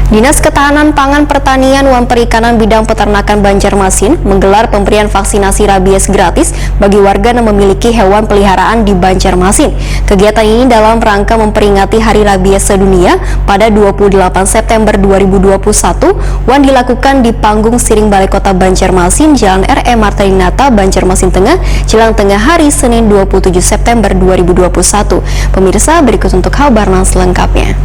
Dinas Ketahanan Pangan Pertanian dan Perikanan Bidang Peternakan Banjarmasin menggelar pemberian vaksinasi rabies gratis bagi warga yang memiliki hewan peliharaan di Banjarmasin. Kegiatan ini dalam rangka memperingati Hari Rabies Sedunia pada 28 September 2021 yang dilakukan di panggung Siring Balai Kota Banjarmasin, Jalan R.E. Marta Dinata, Banjarmasin Tengah, jelang tengah hari Senin 27 September 2021. Pemirsa, berikut untuk kabar selengkapnya.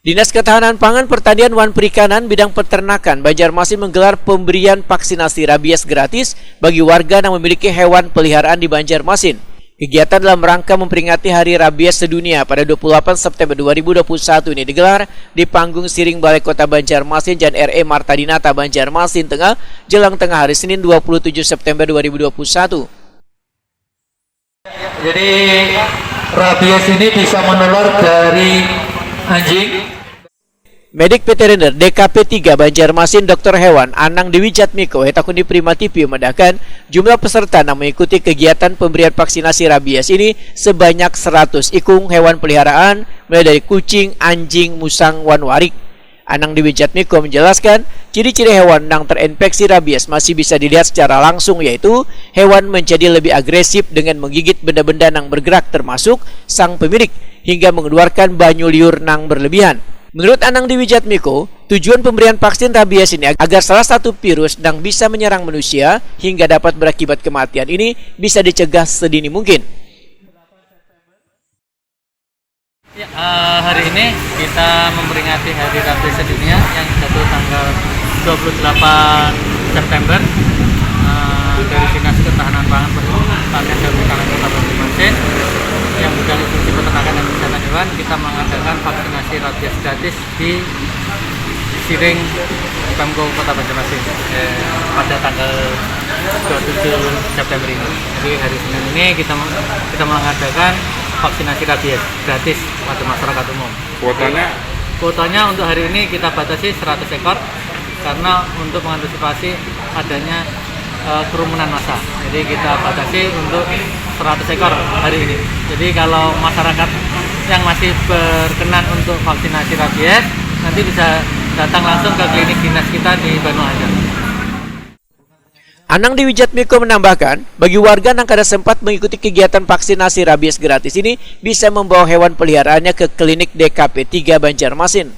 Dinas Ketahanan Pangan Pertanian dan Perikanan Bidang Peternakan Banjarmasin menggelar pemberian vaksinasi rabies gratis bagi warga yang memiliki hewan peliharaan di Banjarmasin. Kegiatan dalam rangka memperingati Hari Rabies Sedunia pada 28 September 2021 ini digelar di panggung Siring Balai Kota Banjarmasin, Jalan R.E. Marta Dinata, Banjarmasin Tengah, jelang tengah hari Senin 27 September 2021. Jadi rabies ini bisa menular dari anjing. Medik Veteriner DKP 3 Banjarmasin Dr. Hewan Anang Dewi Jatmiko Hetakuni Prima TV memedahkan jumlah peserta yang mengikuti kegiatan pemberian vaksinasi rabies ini sebanyak 100 ikung hewan peliharaan mulai dari kucing, anjing, musang, wan warik. Anang Dewi Jatmiko menjelaskan ciri-ciri hewan yang terinfeksi rabies masih bisa dilihat secara langsung, yaitu hewan menjadi lebih agresif dengan menggigit benda-benda yang bergerak termasuk sang pemilik hingga mengeluarkan banyu liur yang berlebihan. Menurut Anang Dewi Jatmiko, tujuan pemberian vaksin rabies ini agar salah satu virus yang bisa menyerang manusia hingga dapat berakibat kematian ini bisa dicegah sedini mungkin. Ya, hari ini kita memperingati Hari Rabies Sedunia yang jatuh tanggal 28 September. Dari Dinas Ketahanan Pangan Pertanian dan Perikanan Kota Banjarmasin yang bidang fungsi peternakan dan kesehatan hewan, kita mengadakan vaksinasi rabies gratis di Siring Pemko Kota Banjarmasin pada tanggal 27 September ini. Jadi hari Senin ini kita mengadakan vaksinasi rabies gratis pada masyarakat umum. Kuotanya untuk hari ini kita batasi 100 ekor karena untuk mengantisipasi adanya kerumunan massa. Jadi kita batasi untuk 100 ekor hari ini. Jadi kalau masyarakat yang masih berkenan untuk vaksinasi rabies nanti bisa datang langsung ke klinik dinas kita di Banu Hajar. Anang Dewi Jatmiko menambahkan, bagi warga yang kada sempat mengikuti kegiatan vaksinasi rabies gratis ini bisa membawa hewan peliharaannya ke klinik DKP 3 Banjarmasin.